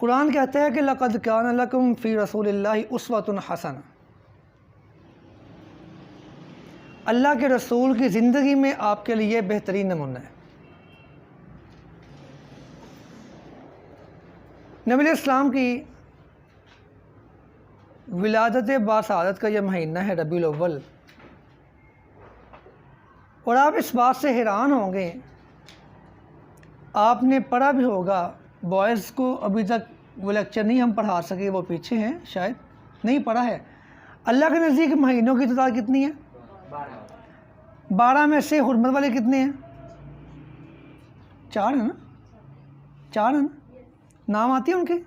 قرآن کہتا ہے کہ لقد کان لکم فی رسول اللہ اسوۃ حسنہ، اللہ کے رسول کی زندگی میں آپ کے لیے بہترین نمونہ ہے۔ نبی علیہ السلام کی ولادت باسعادت کا یہ مہینہ ہے ربیع الاول، اور آپ اس بات سے حیران ہوں گے، آپ نے پڑھا بھی ہوگا، بوائز کو ابھی تک وہ لیکچر نہیں ہم پڑھا سکے، وہ پیچھے ہیں، شاید نہیں پڑھا ہے۔ اللہ کے نزدیک مہینوں کی تعداد کتنی ہے؟ 12 میں سے حرمت والے کتنے ہیں؟ 4 ہیں نا؟ 4 ہیں نا؟ نام آتے ہیں ان کے؟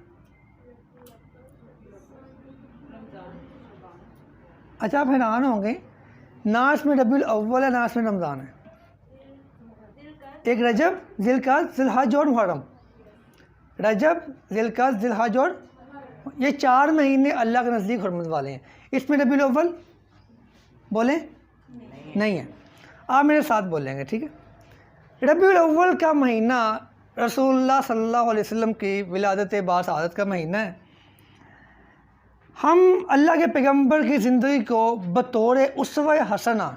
اچھا، آپ حیران ہوں گے، نہ اس میں ربیع الاول ہے، نہ اس میں رمضان ہے۔ ایک رجب، ذی القعدہ، ذی الحج اور محرم۔ رجب، ذی القعدہ، ذی الحج اور یہ 4 مہینے اللہ کے نزدیک حرمت والے ہیں۔ اس میں ربیع الاول بولیں نہیں ہے، آپ میرے ساتھ بولیں گے، ٹھیک ہے؟ ربیع الاول کا مہینہ رسول اللہ صلی اللہ علیہ وسلم کی ولادت باسعادت کا مہینہ ہے۔ ہم اللہ کے پیغمبر کی زندگی کو بطور اسوہ حسنہ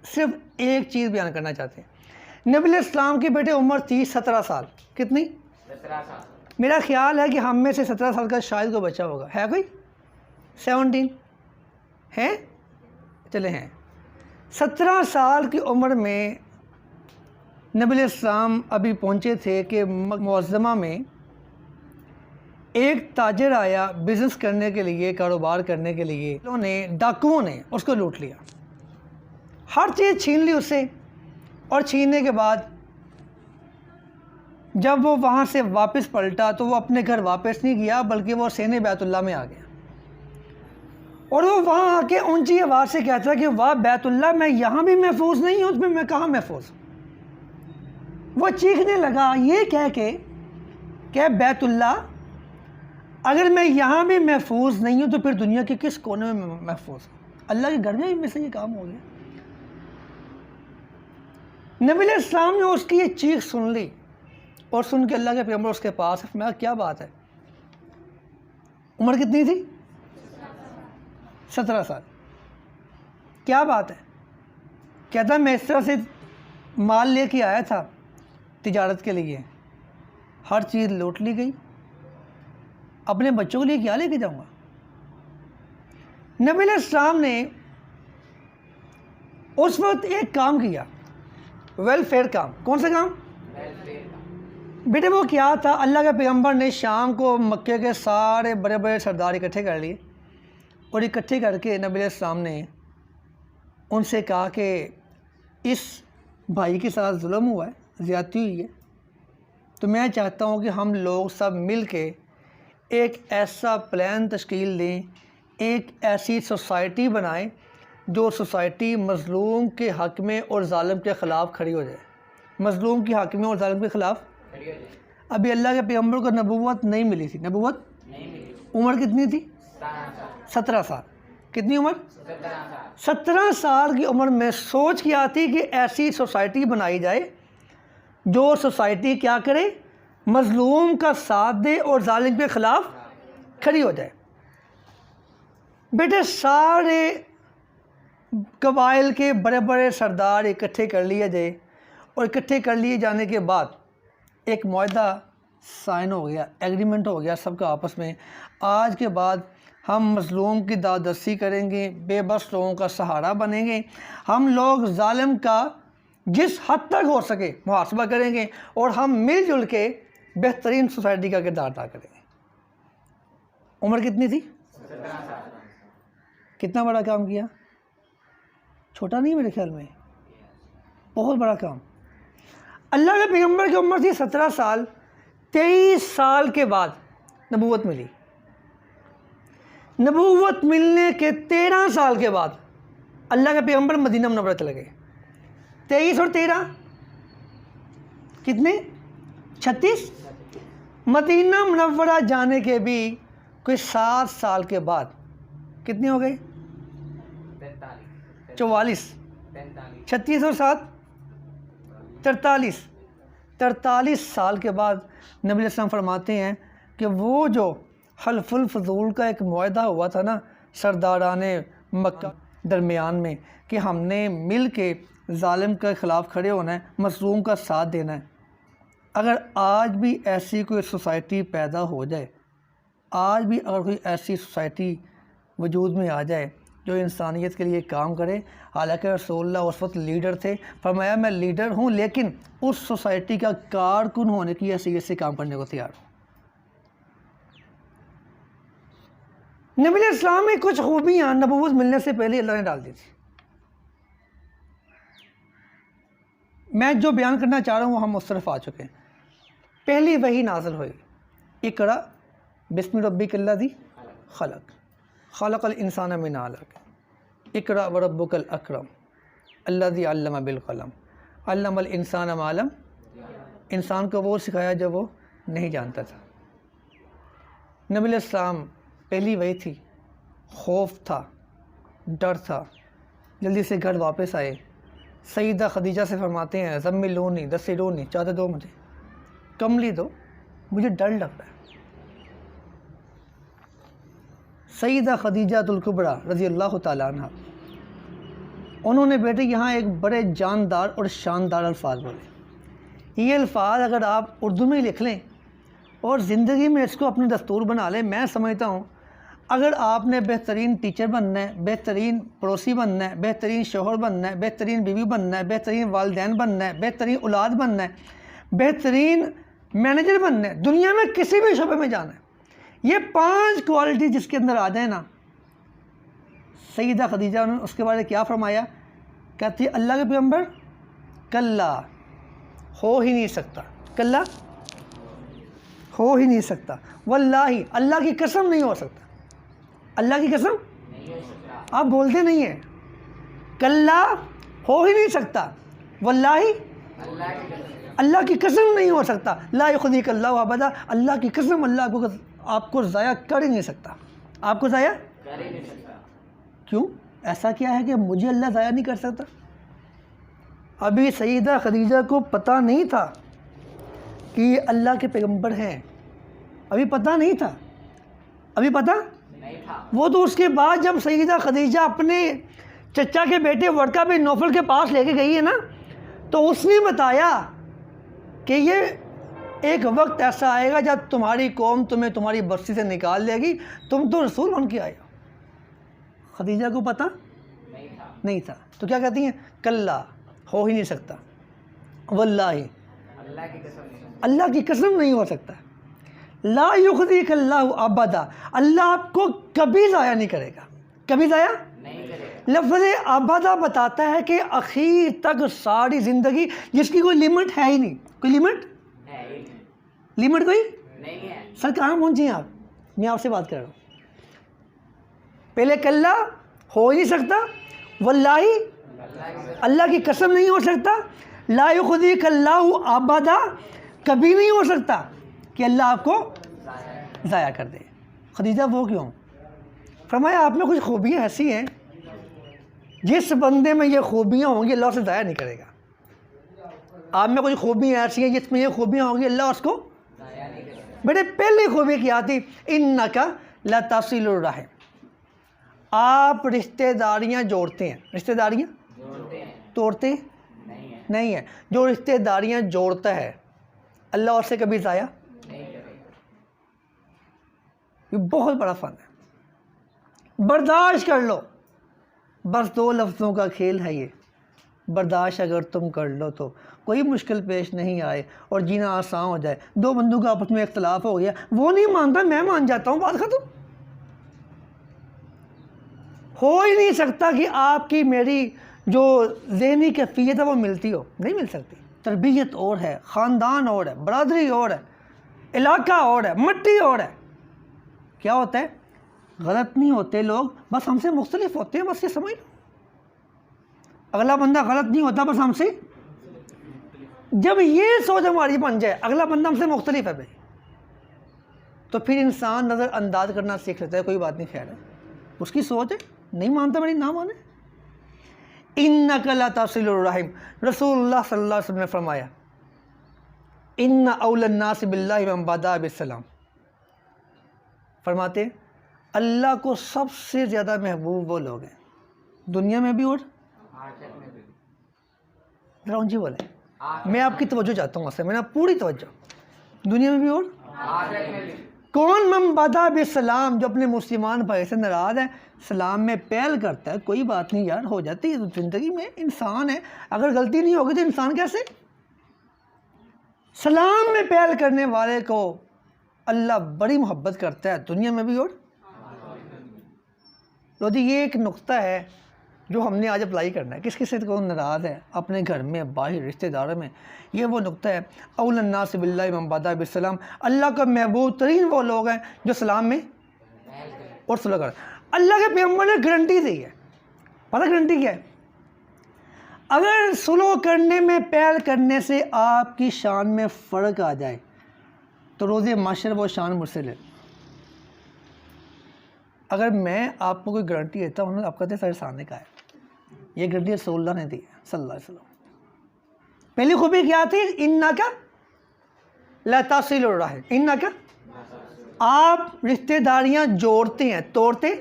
صرف ایک چیز بیان کرنا چاہتے ہیں۔ نبی علیہ السلام کی بیٹے عمر تھی 17 سال۔ کتنی؟ 17 سال۔ میرا خیال ہے کہ ہم میں سے 17 سال کا شاید کوئی بچہ ہوگا، ہے کوئی؟ 17 ہے؟ چلے ہیں۔ 17 سال کی عمر میں نبی علیہ السلام ابھی پہنچے تھے کہ معظمہ میں ایک تاجر آیا بزنس کرنے کے لیے، کاروبار کرنے کے لیے، ڈاکوؤں نے اس کو لوٹ لیا، ہر چیز چھین لی اس سے، اور چھیننے کے بعد جب وہ وہاں سے واپس پلٹا تو وہ اپنے گھر واپس نہیں گیا، بلکہ وہ سینے بیت اللہ میں آ گیا، اور وہ وہاں آ کے اونچی آواز سے کہتا ہے کہ واہ بیت اللہ، میں یہاں بھی محفوظ نہیں ہوں، اس میں کہاں محفوظ ہوں۔ وہ چیخنے لگا یہ کہہ کے کہ بیت اللہ، اگر میں یہاں بھی محفوظ نہیں ہوں تو پھر دنیا کے کس کونے میں محفوظ ہوں؟ اللہ کے گھر میں سے یہ کام ہو گیا۔ نبی علیہ السلام نے اس کی یہ چیخ سن لی، اور سن کے اللہ کے پیغمبر اس کے پاس، میں کیا بات ہے؟ عمر کتنی تھی؟ 17 سال۔ کیا بات ہے؟ کہتا میں اس طرح سے مال لے کے آیا تھا تجارت کے لیے، ہر چیز لوٹ لی گئی، اپنے بچوں کے لیے کیا لے کے جاؤں گا؟ نبی علیہ السلام نے اس وقت ایک کام کیا، ویلفیئر کام۔ کون سا کام؟ بیٹے وہ کیا تھا؟ اللہ کے پیغمبر نے شام کو مکے کے سارے بڑے بڑے سردار اکٹھے کر لیے، اور اکٹھے کر کے نبی علیہ السلام نے ان سے کہا کہ اس بھائی کے ساتھ ظلم ہوا ہے، زیادتی ہوئی ہے، تو میں چاہتا ہوں کہ ہم لوگ سب مل کے ایک ایسا پلان تشکیل دیں، ایک ایسی سوسائٹی بنائیں جو سوسائٹی مظلوم کے حق میں اور ظالم کے خلاف کھڑی ہو جائے، مظلوم کے حق میں اور ظالم کے خلاف کھڑی ہو جائے۔ ابھی اللہ کے پیغمبر کو نبوت نہیں ملی تھی، نبوت نہیں ملی، عمر کتنی تھی؟ 17 سال۔ کتنی عمر؟ 17 سال کی عمر میں سوچ کیا تھی کہ ایسی سوسائٹی بنائی جائے جو سوسائٹی کیا کرے؟ مظلوم کا ساتھ دے اور ظالم کے خلاف کھڑی ہو جائے۔ بیٹے سارے قبائل کے بڑے بڑے سردار اکٹھے کر لیے جائے، اور اکٹھے کر لیے جانے کے بعد ایک معاہدہ سائن ہو گیا، ایگریمنٹ ہو گیا سب کا آپس میں، آج کے بعد ہم مظلوم کی دادرسی کریں گے، بے بس لوگوں کا سہارا بنیں گے، ہم لوگ ظالم کا جس حد تک ہو سکے محاسبہ کریں گے، اور ہم مل جل کے بہترین سوسائٹی کا کردار ادا کریں گے۔ عمر کتنی تھی؟ 17 سال۔ کتنا بڑا کام کیا؟ چھوٹا نہیں میرے خیال میں، بہت بڑا کام۔ اللہ کے پیغمبر کی عمر تھی 17 سال، 23 سال کے بعد نبوت ملی۔ نبوت ملنے کے 13 سال کے بعد اللہ کے پیغمبر مدینہ منورہ چلے گئے۔ 23 اور 13 کتنے؟ 36۔ مدینہ منورہ جانے کے بھی کوئی 7 سال کے بعد کتنے ہو گئے؟ 44۔ 36 اور 7 43۔ 43 سال کے بعد نبی علیہ السلام فرماتے ہیں کہ وہ جو حلف الفضول کا ایک معاہدہ ہوا تھا نا سرداران مکہ درمیان میں کہ ہم نے مل کے ظالم کے خلاف کھڑے ہونا ہے، مظلوم کا ساتھ دینا ہے، اگر آج بھی ایسی کوئی سوسائٹی پیدا ہو جائے، آج بھی اگر کوئی ایسی سوسائٹی وجود میں آ جائے جو انسانیت کے لیے کام کرے، حالانکہ رسول اللہ اس وقت لیڈر تھے، فرمایا میں لیڈر ہوں لیکن اس سوسائٹی کا کارکن ہونے کی حیثیت سے کام کرنے کو تیار ہوں۔ نبی علیہ السلام میں کچھ خوبیاں نبوت ملنے سے پہلے اللہ نے ڈال دی تھی۔ میں جو بیان کرنا چاہ رہا ہوں وہ ہم اس طرف آ چکے ہیں۔ پہلی وحی نازل ہوئی، اقرا بسم ربک الذی خلق خلق الانسان من علق اقرا وربک الاکرم الذی علم بالقلم علم الانسان ما لم، انسان کو وہ سکھایا جو وہ نہیں جانتا تھا۔ نبی علیہ السلام پہلی وحی تھی، خوف تھا، ڈر تھا، جلدی سے گھر واپس آئے، سیدہ خدیجہ سے فرماتے ہیں زملونی دثرونی، چادر دو مجھے، کملی دو، مجھے ڈر لگ رہا ہے۔ سیدہ خدیجہ الکبریٰ رضی اللہ تعالیٰ عنہ، انہوں نے بیٹے یہاں ایک بڑے جاندار اور شاندار الفاظ بولے۔ یہ الفاظ اگر آپ اردو میں لکھ لیں اور زندگی میں اس کو اپنے دستور بنا لیں، میں سمجھتا ہوں اگر آپ نے بہترین ٹیچر بننا ہے، بہترین پڑوسی بننا ہے، بہترین شوہر بننا ہے، بہترین بیوی بننا ہے، بہترین والدین بننا ہے، بہترین اولاد بننا ہے، بہترین مینیجر بننا ہے، دنیا میں کسی بھی شعبے میں جانا ہے، یہ 5 کوالٹی جس کے اندر آ جائیں نا، سیدہ خدیجہ نے اس کے بارے کیا فرمایا؟ کہتی ہے اللہ کے پیغمبر کلا، ہو ہی نہیں سکتا، کلا ہو ہی نہیں سکتا، واللہ اللہ کی قسم نہیں ہو سکتا، اللہ کی قسم آپ بولتے نہیں ہیں، کلا ہو ہی نہیں سکتا، واللہ اللہ کی قسم نہیں ہو سکتا، لا یخزیک اللہ ابدا، اللہ کی قسم اللہ آپ کو ضائع کر ہی نہیں سکتا، آپ کو ضائع کر ہی نہیں سکتا۔ کیوں؟ ایسا کیا ہے کہ مجھے اللہ ضائع نہیں کر سکتا؟ ابھی سیدہ خدیجہ کو پتہ نہیں تھا کہ یہ اللہ کے پیغمبر ہیں، ابھی پتہ نہیں تھا، ابھی پتہ نہیں تھا۔ وہ تو اس کے بعد جب سیدہ خدیجہ اپنے چچا کے بیٹے ورقہ بن نوفل کے پاس لے کے گئی ہے نا، تو اس نے بتایا کہ یہ ایک وقت ایسا آئے گا جب تمہاری قوم تمہیں تمہاری بستی سے نکال دے گی، تم تو رسول بن کے آئے ہو۔ خدیجہ کو پتہ نہیں تھا، تو کیا کہتی ہیں؟ کلا ہو ہی نہیں سکتا، واللہ اللہ کی قسم نہیں ہو سکتا، لا یخزیک اللہ ابدا، اللہ آپ کو کبھی ضائع نہیں کرے گا، کبھی ضائع نہیں کرے گا۔ لفظ ابدا بتاتا ہے کہ اخیر تک ساری زندگی جس کی کوئی لمٹ ہے ہی نہیں، کوئی لمٹ کوئی نہیں ہے۔ سر کہاں پہنچی ہیں آپ؟ میں آپ سے بات کر رہا ہوں۔ پہلے کلا ہو ہی نہیں سکتا، واللہ اللہ کی قسم نہیں ہو سکتا، لا یخزیک اللہ ابدا، کبھی نہیں ہو سکتا کہ اللہ آپ کو ضائع کر دے۔ خدیجہ وہ کیوں؟ فرمایا آپ میں کچھ خوبیاں ایسی ہیں جس بندے میں یہ خوبیاں ہوں گی اللہ اسے ضائع نہیں کرے گا۔ آپ میں کچھ خوبیاں ایسی ہیں جس میں یہ خوبیاں ہوں گی اللہ اس کو ضائع نہیں کرے گا۔ بیٹے پہلی خوبی کیا تھی؟ انک لتصل الرحم، آپ رشتہ داریاں جوڑتے ہیں، رشتہ داریاں توڑتے نہیں ہیں، جو رشتہ داریاں جوڑتا ہے اللہ اس سے کبھی ضائع نہیں کرے گا۔ یہ بہت بڑا فن ہے، برداشت کر لو، بس 2 لفظوں کا کھیل ہے یہ، برداشت اگر تم کر لو تو کوئی مشکل پیش نہیں آئے اور جینا آسان ہو جائے۔ 2 بندوں کا آپس میں اختلاف ہو گیا، وہ نہیں مانتا میں مان جاتا ہوں، بات ختم۔ ہو ہی نہیں سکتا کہ آپ کی میری جو ذہنی کیفیت ہے وہ ملتی ہو، نہیں مل سکتی۔ تربیت اور ہے، خاندان اور ہے، برادری اور ہے، علاقہ اور ہے، مٹی اور ہے۔ کیا ہوتا ہے؟ غلط نہیں ہوتے لوگ، بس ہم سے مختلف ہوتے ہیں، بس یہ سمجھ لو۔ اگلا بندہ غلط نہیں ہوتا، بس ہم سے، جب یہ سوچ ہماری بن جائے اگلا بندہ ہم سے مختلف ہے بھائی، تو پھر انسان نظر انداز کرنا سیکھ لیتا ہے، کوئی بات نہیں، خیر ہے، اس کی سوچ ہے، نہیں مانتا میری نہ مانے۔ انک لتصل الرحم، رسول اللہ صلی اللہ علیہ وسلم نے فرمایا ان اول الناس باللہ من بدا بالسلام، فرماتے ہیں اللہ کو سب سے زیادہ محبوب وہ لوگ ہیں دنیا میں بھی اور ذرا اونچی بولیں، میں آپ کی توجہ چاہتا ہوں، میں نے پوری توجہ، دنیا میں بھی اور کون من بدا بالسلام، جو اپنے مسلمان بھائی سے ناراض ہے سلام میں پہل کرتا ہے، کوئی بات نہیں یار ہو جاتی ہے زندگی میں، انسان ہے، اگر غلطی نہیں ہوگی تو انسان کیسے، سلام میں پہل کرنے والے کو اللہ بڑی محبت کرتا ہے دنیا میں بھی اور لوگی۔ یہ ایک نقطہ ہے جو ہم نے آج اپلائی کرنا ہے، کس سے کون ناراض ہے اپنے گھر میں، باہر، رشتہ داروں میں، یہ وہ نقطہ ہے۔ اول الناس باللہ من بدا بالسلام، اللہ کا محبوب ترین وہ لوگ ہیں جو سلام میں اور صلح کریں۔ اللہ کے پیغمبر نے گارنٹی دی ہے، پتہ گارنٹی کیا ہے؟ اگر صلح کرنے میں پہل کرنے سے آپ کی شان میں فرق آ جائے تو روز محشر وہ شان مجھ سے لے۔ اگر میں آپ کو کوئی گارنٹی دیتا ہوں آپ کہتے ہیں سر سامنے کا ہے، یہ گارنٹی رسول اللہ نے دی ہے صلی اللہ علیہ وسلم۔ پہلی خوبی کیا تھی؟ انکا لتصل الرحم، انکا آپ رشتہ داریاں جوڑتے ہیں، توڑتے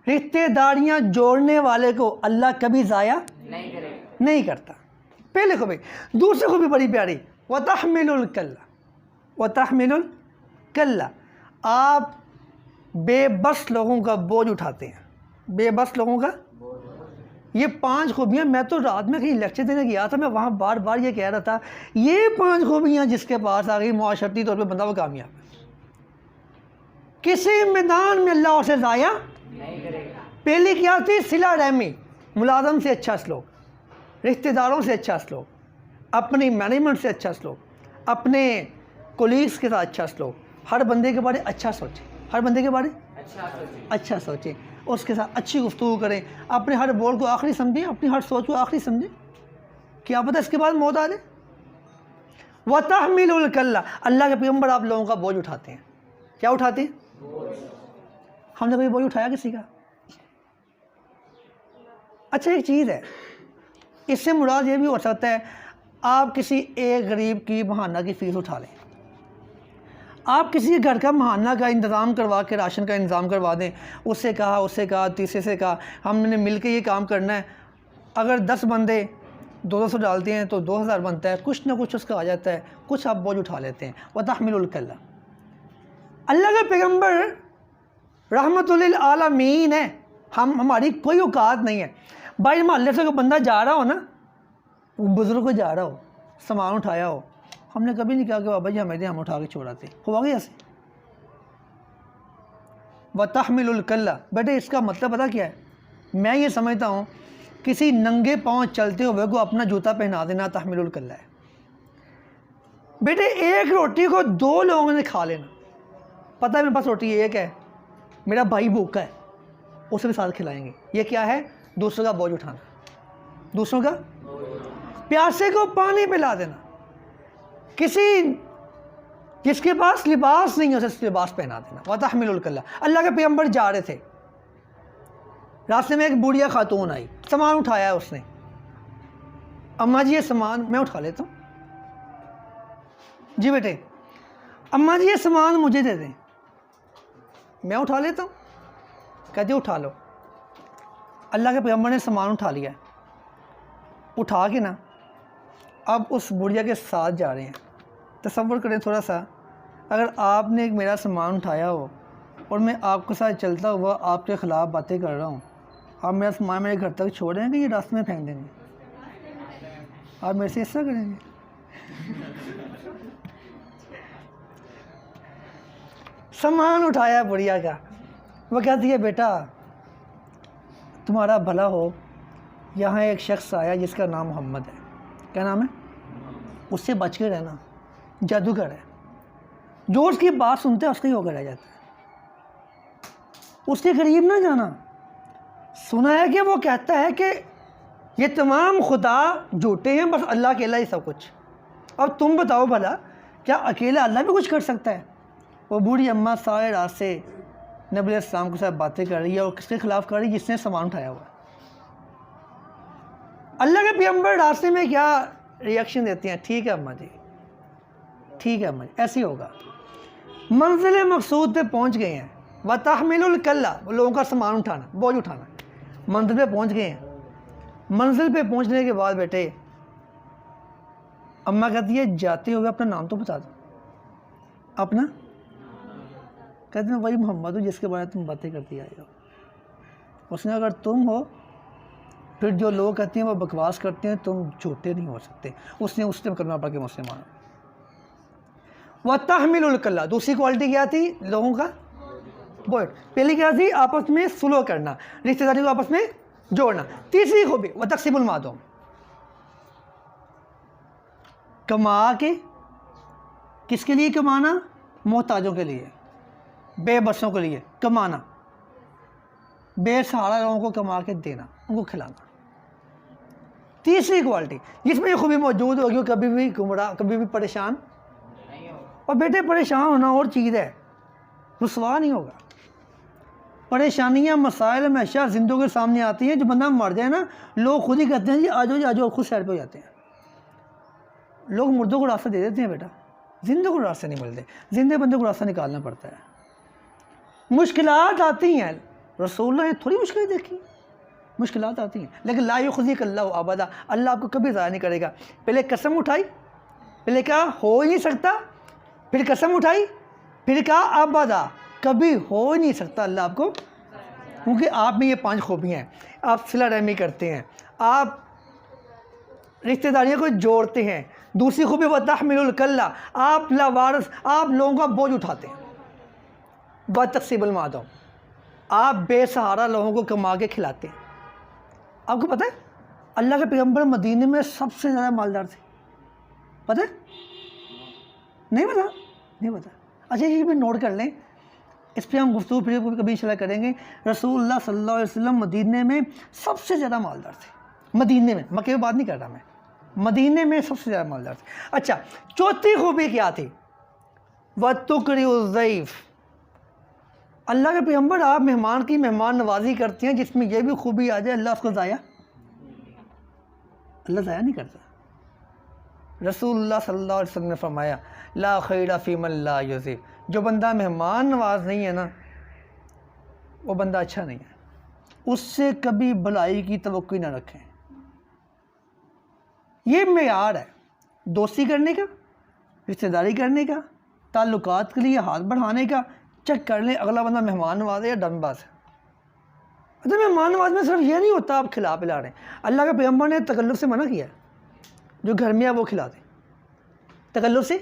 رشتہ داریاں جوڑنے والے کو اللہ کبھی ضائع نہیں کرتا، پہلی خوبی۔ دوسری خوبی بڑی پیاری، وتحمل الکلہ، وتحمل الکلہ، آپ بے بس لوگوں کا بوجھ اٹھاتے ہیں، بے بس لوگوں کا۔ یہ 5 خوبیاں، میں تو رات میں کہیں لیکچر دینے گیا تھا، میں وہاں بار بار یہ کہہ رہا تھا یہ 5 خوبیاں جس کے پاس آ گئی معاشرتی طور پہ بندہ وہ کامیاب ہے، کسی میدان میں اللہ اسے ضائع نہیں کرے گا۔ پہلی کیا تھی؟ صلہ رحمی، ملازم سے اچھا سلوک، رشتہ داروں سے اچھا سلوک، اپنی مینجمنٹ سے اچھا سلوک، اپنے کولیگس کے ساتھ اچھا سلوک، ہر بندے کے بارے اچھا سوچیں، ہر بندے کے بارے اچھا سوچیں، اس کے ساتھ اچھی گفتگو کریں، اپنے ہر بول کو آخری سمجھیں، اپنی ہر سوچ کو آخری سمجھیں، کیا پتہ اس کے بعد موت آ جائے۔ وَتَحْمِلُ الْكَلَّ، اللہ کے پیغمبر آپ لوگوں کا بوجھ اٹھاتے ہیں، کیا اٹھاتے ہیں؟ ہم نے کوئی بوجھ اٹھایا کسی کا؟ اچھا ایک چیز ہے، اس سے مراد یہ بھی ہو سکتا ہے آپ کسی ایک غریب کی ماہانہ کی فیس اٹھا لیں، آپ کسی گھر کا ماہانہ کا انتظام کروا کے راشن کا انتظام کروا دیں، اس سے کہا، تیسرے سے کہا ہم نے مل کے یہ کام کرنا ہے، اگر 10 بندے 200 ڈالتے ہیں تو 2000 بنتا ہے، کچھ نہ کچھ اس کا آ جاتا ہے، کچھ آپ بوجھ اٹھا لیتے ہیں۔ وَتَحْمِلُ الْكَلَّ، اللہ کے پیغمبر رحمت للعالمین ہے، ہماری کوئی اوقات نہیں ہے۔ بھائی محلے سے کوئی بندہ جا رہا ہو نا، بزرگ کو جا رہا ہو، سامان اٹھایا ہو، ہم نے کبھی نہیں کہا کہ بابا جی ہمیں دیں، ہم اٹھا کے چھوڑاتے، ہوا گیا ایسے۔ وَتَحْمِلُ الْكَلَّ، بیٹے اس کا مطلب پتہ کیا ہے؟ میں یہ سمجھتا ہوں کسی ننگے پاؤں چلتے ہوئے کو اپنا جوتا پہنا دینا تحمل الکلہ ہے۔ بیٹے ایک روٹی کو 2 لوگوں نے کھا لینا، پتہ ہے میرے پاس روٹی ایک ہے، میرا بھائی بھوکا ہے، اسے بھی ساتھ کھلائیں گے، یہ کیا ہے؟ دوسروں کا بوجھ اٹھانا، دوسروں کا پیاسے کو پانی پلا دینا، کسی جس کے پاس لباس نہیں ہے اسے لباس پہنا دینا۔ وَتَحْمِلُ الْكَلَّ، اللہ کے پیغمبر جا رہے تھے، راستے میں ایک بوڑھیا خاتون آئی، سامان اٹھایا ہے اس نے، اماں جی یہ سامان میں اٹھا لیتا ہوں، جی بیٹے اماں جی یہ سامان مجھے دے دیں، میں اٹھا لیتا ہوں، کہتے اٹھا لو۔ اللہ کے پیغمبر نے سامان اٹھا لیا ہے، اٹھا کے نا اب اس بڑھیا کے ساتھ جا رہے ہیں۔ تصور کریں تھوڑا سا، اگر آپ نے ایک میرا سامان اٹھایا ہو اور میں آپ کے ساتھ چلتا ہوا آپ کے خلاف باتیں کر رہا ہوں، آپ میرا سامان میرے گھر تک چھوڑیں گے یا راستے میں پھینک دیں گے؟ آپ میرے سے ایسا کریں گے؟ سامان اٹھایا بڑھیا کا، وہ کہتی ہے بیٹا تمہارا بھلا ہو، یہاں ایک شخص آیا جس کا نام محمد ہے، کیا نام ہے؟ اس سے بچ کے رہنا، جادوگر ہے، جو اس کی بات سنتا ہے اس کا ہی ہو کر رہ جاتا ہے، اس کے قریب نہ جانا۔ سنا ہے کہ وہ کہتا ہے کہ یہ تمام خدا جھوٹے ہیں، بس اللہ اکیلا ہی سب کچھ، اب تم بتاؤ بھلا کیا اکیلا اللہ بھی کچھ کر سکتا ہے؟ وہ بوڑھی اماں سارے راستے نبی علیہ السلام کے ساتھ باتیں کر رہی ہے، اور کس کے خلاف کر رہی ہے؟ جس نے سامان اٹھایا ہوا ہے۔ اللہ کے پیغمبر راستے میں کیا ریئیکشن دیتے ہیں؟ ٹھیک ہے اماں جی، ٹھیک ہے اماں جی، ایسے ہی ہوگا۔ منزل مقصود پہ پہنچ گئے ہیں، وَتَحْمِلُ الْكَلَّ، لوگوں کا سامان اٹھانا، بوجھ اٹھانا، منزل پہ پہنچ گئے ہیں۔ منزل پہ پہنچنے کے بعد بیٹے اماں کہتی ہے جاتے ہوئے اپنا نام تو بتا دو، اپنا کہتے ہیں وہی محمد ہوں جس کے بارے میں تم باتیں کرتی آئے ہو۔ اس نے اگر تم ہو پھر جو لوگ کہتے ہیں وہ بکواس کرتے ہیں، تم جھوٹے نہیں ہو سکتے۔ اس نے اس ٹائم کلمہ پڑھ کے مسلمان۔ وَتَحْمِلُ الْكَلَّ، دوسری کوالٹی کیا تھی لوگوں کا؟ بوجھ۔ پہلی کیا تھی؟ آپس میں سلو کرنا، رشتہ داری کو آپس میں جوڑنا۔ تیسری خوبی وَتَقْسِمُ الْمَعْدُومَ، کما کے، کس کے لیے کمانا؟ محتاجوں کے لیے، بے بسوں کے لیے کمانا، بے سہارا لوگوں کو کما کے دینا، ان کو کھلانا۔ تیسری کوالٹی جس میں یہ خوبی موجود ہوگی وہ کبھی بھی گمراہ، کبھی بھی پریشان نہیں ہوگا۔ اور بیٹے پریشان ہونا اور چیز ہے، رسوا نہیں ہوگا۔ پریشانیاں مسائل ہمیشہ زندوں کے سامنے آتی ہیں، جو بندہ مر جائے نا لوگ خود ہی کہتے ہیں جی آ جاؤ، خود سائڈ پہ ہو جاتے ہیں۔ لوگ مردوں کو راستہ دے دیتے ہیں بیٹا، زندوں کو راستہ نہیں ملتے، زندے بندے کو راستہ نکالنا پڑتا ہے۔ مشکلات آتی ہیں، رسول اللہ نے تھوڑی مشکلیں دیکھی، مشکلات آتی ہیں، لیکن لا یخزیک اللہ ابدا، اللہ آپ کو کبھی ضائع نہیں کرے گا۔ پہلے قسم اٹھائی، پہلے کہا ہو ہی نہیں سکتا، پھر قسم اٹھائی، پھر کہا ابدا، کبھی ہو ہی نہیں سکتا اللہ آپ کو، کیونکہ آپ میں یہ 5 خوبیاں ہیں۔ آپ صلہ رحمی کرتے ہیں، آپ رشتہ داریوں کو جوڑتے ہیں۔ دوسری خوبی وَتَحْمِلُ الْكَلَّ، آپ لاوارث، آپ لوگوں کا بوجھ اٹھاتے ہیں۔ وَتَقْسِمُ الْمَعْدُومَ، آپ بے سہارا لوگوں کو کما کے کھلاتے ہیں۔ آپ کو پتہ ہے اللہ کے پیغمبر مدینے میں سب سے زیادہ مالدار تھے، پتہ ہے؟ نہیں پتہ؟ نہیں پتہ؟ اچھا یہ بھی نوٹ کر لیں، اس پہ ہم گفتگو پھر کبھی انشاءاللہ کریں گے۔ رسول اللہ صلی اللہ علیہ وسلم مدینے میں سب سے زیادہ مالدار تھے، مدینے میں، مکے میں بات نہیں کر رہا میں، مدینے میں سب سے زیادہ مالدار تھے۔ اچھا چوتھی خوبی کیا تھی؟ وَتُقْرِئُ الضَّيْفَ، اللہ کے پیغمبر آپ مہمان کی مہمان نوازی کرتے ہیں، جس میں یہ بھی خوبی آ جائے اللہ اس کو ضائع، اللہ ضائع نہیں کرتا۔ رسول اللہ صلی اللہ علیہ وسلم نے فرمایا لا خیر فی من لا یضیف، جو بندہ مہمان نواز نہیں ہے نا وہ بندہ اچھا نہیں ہے، اس سے کبھی بھلائی کی توقع نہ رکھیں۔ یہ معیار ہے دوستی کرنے کا، رشتہ داری کرنے کا، تعلقات کے لیے ہاتھ بڑھانے کا۔ چیک کر لیں اگلا بندہ مہمان نواز ہے یا ڈن باز ہے۔ اچھا مہمان نواز میں صرف یہ نہیں ہوتا آپ کھلا پلا رہے ہیں، اللہ کے پیغمبر نے تکلف سے منع کیا ہے، جو گھر میں ہے وہ کھلا دیں، تکلف سے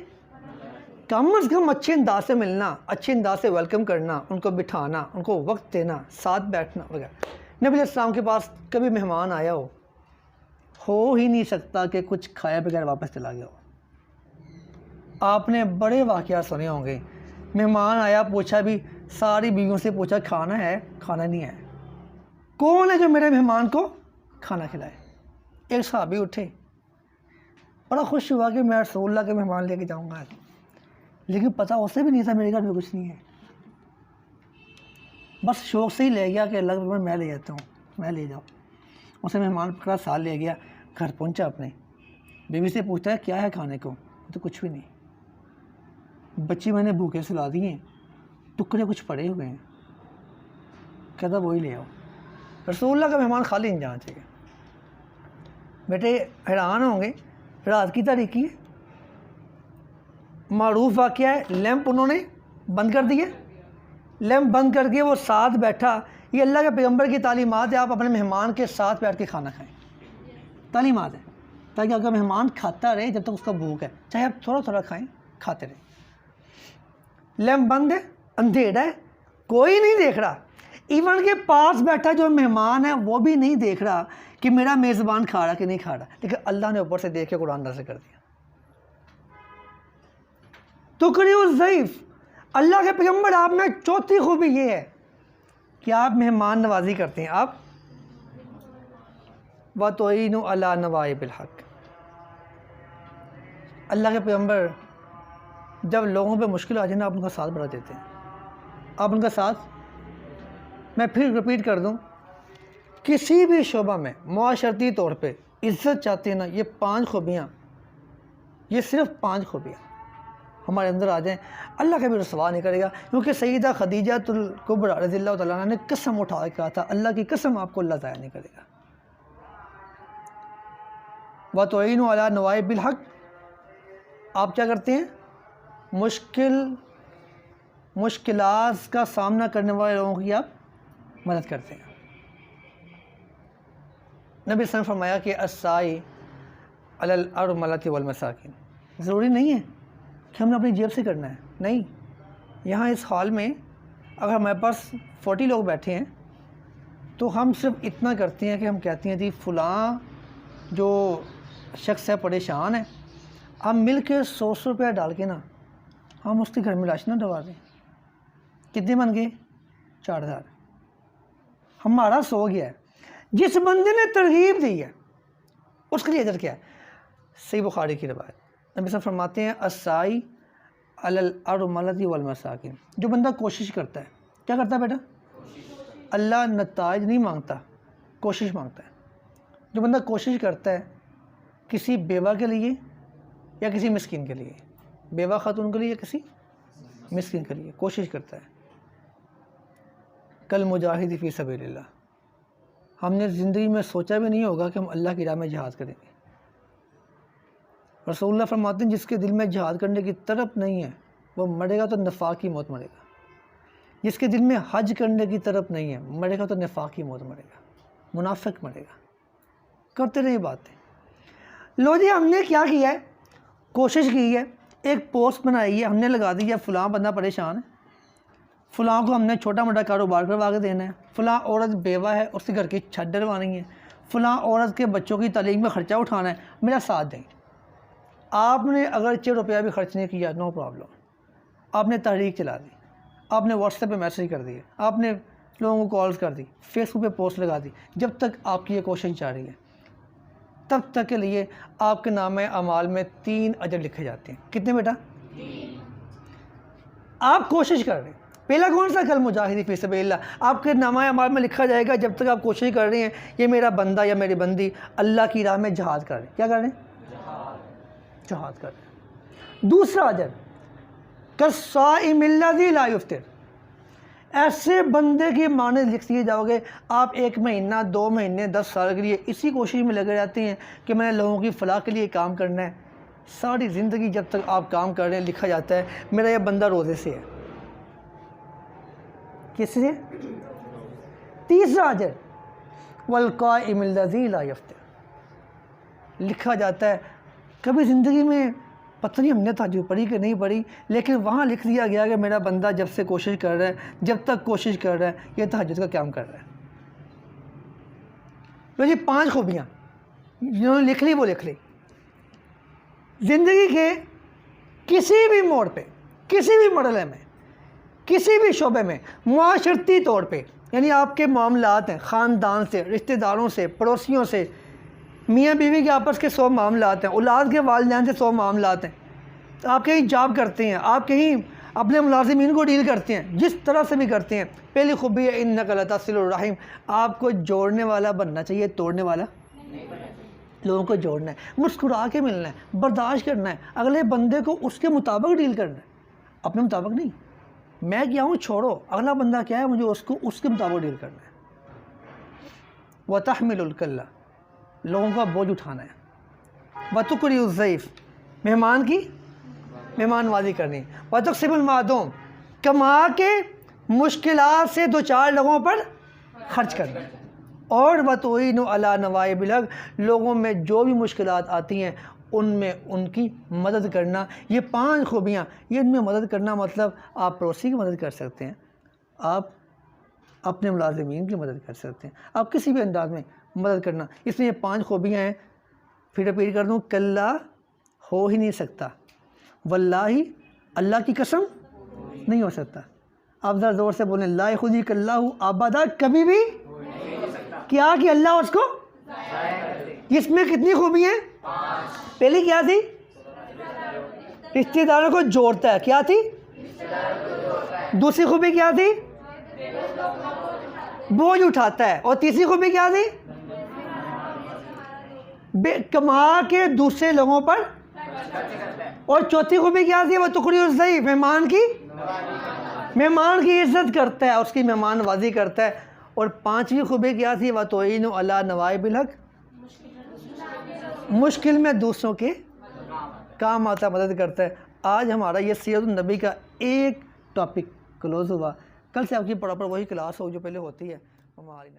کم از کم اچھے انداز سے ملنا، اچھے انداز سے ویلکم کرنا، ان کو بٹھانا، ان کو وقت دینا، ساتھ بیٹھنا وغیرہ۔ نبی علیہ السلام کے پاس کبھی مہمان آیا ہو ہی نہیں سکتا کہ کچھ کھایا بغیر واپس چلا گیا ہو۔ آپ نے بڑے واقعات سنے ہوں گے، مہمان آیا پوچھا بھی، ساری بیویوں سے پوچھا کھانا ہے؟ کھانا نہیں ہے۔ کون ہے جو میرے مہمان کو کھانا کھلائے؟ ایک صحابی اٹھے، بڑا خوش ہوا کہ میں رسول اللہ کے مہمان لے کے جاؤں گا، لیکن پتہ اسے بھی نہیں تھا میرے گھر میں کچھ نہیں ہے، بس شوق سے ہی لے گیا کہ اللہ کے پیغمبر میں لے جاتا ہوں، میں لے جاؤں۔ اسے مہمان پکڑا، ساتھ لے گیا، گھر پہنچا اپنے بیوی سے پوچھتا ہے کیا ہے کھانے کو؟ تو کچھ بھی نہیں، بچے میں نے بھوکے سلا دیے ہیں، ٹکڑے کچھ پڑے ہوئے ہیں، کہتا وہی لے آؤ۔ رسول اللہ کا مہمان خالی نہیں جانا چاہیے۔ بیٹے حیران ہوں گے، رات کی تاریکی ہے، معروف واقعہ ہے، لیمپ انہوں نے بند کر دیے، لیمپ بند کر کے وہ ساتھ بیٹھا۔ یہ اللہ کے پیغمبر کی تعلیمات ہے، آپ اپنے مہمان کے ساتھ بیٹھ کے کھانا کھائیں، تعلیمات ہے، تاکہ آپ کا مہمان کھاتا رہے جب تک اس کا بھوک ہے، چاہے آپ تھوڑا تھوڑا کھائیں، کھاتے رہیں۔ لیمپ بند ہے، اندھیرا ہے، کوئی نہیں دیکھ رہا، ایون کے پاس بیٹھا جو مہمان ہے وہ بھی نہیں دیکھ رہا کہ میرا میزبان کھا رہا کہ نہیں کھا رہا، لیکن اللہ نے اوپر سے دیکھ کے قرآن نازل کر دیا۔ تقریء الضیف، اللہ کے پیغمبر آپ میں چوتھی خوبی یہ ہے کہ آپ مہمان نوازی کرتے ہیں۔ آپ وَتُعِینُ عَلیٰ نَوَائِبِ الْحَقِّ، اللہ کے پیغمبر جب لوگوں پہ مشکل آ جائے نا آپ ان کا ساتھ بڑھا دیتے ہیں، آپ ان کا ساتھ۔ میں پھر رپیٹ کر دوں، کسی بھی شعبہ میں معاشرتی طور پہ عزت چاہتے ہیں نا، یہ 5 خوبیاں، یہ صرف 5 خوبیاں ہمارے اندر آ جائیں، اللہ کبھی رسوا نہیں کرے گا، کیونکہ سیدہ خدیجہ الکبریٰ رضی اللہ تعالیٰ عنہ نے قسم اٹھا کے کہا تھا اللہ کی قسم آپ کو اللہ ضائع نہیں کرے گا۔ وَتُعِينُ عَلَى نَوَائِبِ الْحَقِّ، آپ کیا کرتے ہیں؟ مشکلات کا سامنا کرنے والے لوگوں کی آپ مدد کرتے ہیں۔ نبی صلی اللہ علیہ وسلم فرمایا کہ الساعی علی الارملۃ والمساکین، ضروری نہیں ہے کہ ہم نے اپنی جیب سے کرنا ہے، نہیں، یہاں اس ہال میں اگر ہمارے پاس 40 لوگ بیٹھے ہیں تو ہم صرف اتنا کرتے ہیں کہ ہم کہتے ہیں جی فلاں جو شخص ہے پریشان ہے، ہم مل کے 100 روپیہ ڈال کے نا ہم اس کے گھر میں راشن ڈلوا دیں۔ کتنے بن گئے؟ 4000۔ ہمارا 100 گیا ہے، جس بندے نے ترغیب دی ہے اس کے لیے اجر کیا ہے؟ صحیح بخاری کی روایت، نبی صلی اللہ علیہ وسلم فرماتے ہیں الساعی علی الارملۃ والمساکین، جو بندہ کوشش کرتا ہے، کیا کرتا ہے بیٹا؟ اللہ نتائج نہیں مانگتا، کوشش مانگتا ہے۔ جو بندہ کوشش کرتا ہے کسی بیوہ کے لیے یا کسی مسکین کے لیے، بیوہ خاتون کے لیے یا کسی مسکین کے لیے کوشش کرتا ہے، کل مجاہد فی سبیل اللہ، ہم نے زندگی میں سوچا بھی نہیں ہوگا کہ ہم اللہ کی راہ میں جہاد کریں گے۔ رسول اللہ فرماتے ہیں جس کے دل میں جہاد کرنے کی طرف نہیں ہے وہ مرے گا تو نفاق کی موت مرے گا، جس کے دل میں حج کرنے کی طرف نہیں ہے مرے گا تو نفاق کی موت مرے گا، منافق مرے گا۔ کرتے رہے باتیں۔ لو جی ہم نے کیا کیا ہے؟ کوشش کی ہے، ایک پوسٹ بنائی ہے، ہم نے لگا دی ہے فلاں بندہ پریشان ہے، فلاں کو ہم نے چھوٹا موٹا کاروبار کروا کے دینا ہے، فلاں عورت بیوہ ہے اس کے گھر کی چھت ڈلوانی ہے، فلاں عورت کے بچوں کی تعلیم میں خرچہ اٹھانا ہے، میرا ساتھ دیں۔ آپ نے اگر 6 روپیہ بھی خرچ نہیں کیا نو پرابلم، آپ نے تحریک چلا دی، آپ نے واٹس ایپ پہ میسیج کر دیے، آپ نے لوگوں کو کالز کر دی، فیس بک پہ پوسٹ لگا دی، جب تک آپ کی یہ کوشش جاری ہے تب تک کے لیے آپ کے نام اعمال میں 3 اجر لکھے جاتے ہیں۔ کتنے بیٹا؟ 3۔ آپ کوشش کر رہے ہیں، پہلا کون سا؟ کل مجاہد فی سبیل اللہ، آپ کے نامہ اعمال میں لکھا جائے گا جب تک آپ کوشش کر رہے ہیں یہ میرا بندہ یا میری بندی اللہ کی راہ میں جہاد کر رہے ہیں۔ کیا کر رہے ہیں؟ جہاد کر رہے ہیں۔ دوسرا اجر کالصائم الذی لا یفطر، ایسے بندے کی مانند لکھ دیے جاؤ گے، آپ 1 مہینہ 2 مہینے 10 سال کے لیے اسی کوشش میں لگے رہتے ہیں کہ میں نے لوگوں کی فلاح کے لیے کام کرنا ہے، ساری زندگی جب تک آپ کام کر رہے ہیں لکھا جاتا ہے میرا یہ بندہ روزے سے ہے۔ کس سے؟ تیسرا اجر والقائم الذی لا یفطر، لکھا جاتا ہے کبھی زندگی میں پتہ نہیں ہم نے تہجد پڑھی کہ نہیں پڑھی، لیکن وہاں لکھ دیا گیا کہ میرا بندہ جب سے کوشش کر رہا ہے، جب تک کوشش کر رہا ہے یہ تہجد کا قیام کر رہا ہے۔ تو یہ 5 خوبیاں جنہوں نے لکھ لی وہ لکھ لی۔ زندگی کے کسی بھی موڑ پہ، کسی بھی مرحلے میں، کسی بھی شعبے میں، معاشرتی طور پہ، یعنی آپ کے معاملات ہیں، خاندان سے، رشتہ داروں سے، پڑوسیوں سے، میاں بیوی کے آپس کے 100 معاملات ہیں، اولاد کے والدین سے 100 معاملات ہیں، آپ کہیں جاب کرتے ہیں، آپ کہیں اپنے ملازمین کو ڈیل کرتے ہیں، جس طرح سے بھی کرتے ہیں، پہلی خوبی ہے انک لتصل الرحم، آپ کو جوڑنے والا بننا چاہیے، توڑنے والا نہیں بننا چاہیے۔ لوگوں کو جوڑنا ہے، مسکرا کے ملنا ہے، برداشت کرنا ہے، اگلے بندے کو اس کے مطابق ڈیل کرنا ہے، اپنے مطابق نہیں۔ میں کیا ہوں چھوڑو، اگلا بندہ کیا ہے مجھے اس کو اس کے مطابق ڈیل کرنا ہے۔ وتحمل الکلہ، لوگوں کا بوجھ اٹھانا ہے۔ وتقری الضیف، مہمان کی مہمان نوازی کرنی۔ وتقسم المعدوم، کما کے مشکلات سے 2-4 لوگوں پر خرچ کرنا ہے۔ اور وتعین علی نوائب الحق، لوگوں میں جو بھی مشکلات آتی ہیں ان میں ان کی مدد کرنا۔ یہ 5 خوبیاں، یہ ان میں مدد کرنا مطلب آپ پڑوسی کی مدد کر سکتے ہیں، آپ اپنے ملازمین کی مدد کر سکتے ہیں، آپ کسی بھی انداز میں مدد کرنا۔ اس میں یہ 5 خوبیاں ہیں۔ پھر رپیٹ کر دوں، کلا ہو ہی نہیں سکتا، واللہ اللہ کی قسم نہیں ہو سکتا۔ آپ ذرا زور سے بولیں، لا یخزیک اللہ ابدا، کبھی بھی کیا کہ اللہ اس کو۔ اس میں کتنی خوبی ہیں؟ 5۔ پہلی کیا تھی؟ رشتہ داروں کو جوڑتا ہے، کیا تھی؟ دوسری خوبی کیا تھی؟ بوجھ اٹھاتا ہے۔ اور تیسری خوبی کیا تھی؟ کما کے دوسرے لوگوں پر اور چوتھی خوبی کیا تھی؟ وہ تقری الضیف، مہمان کی عزت کرتا ہے، اس کی مہمان نوازی کرتا ہے۔ اور پانچویں خوبی کیا تھی؟ وہ تعین علی نوائب الحق، مشکل میں دوسروں کے کام آتا، مدد کرتا ہے۔ آج ہمارا یہ سیرت النبی کا ایک ٹاپک کلوز ہوا، کل سے آپ کی پراپر وہی کلاس ہو جو پہلے ہوتی ہے۔ ہماری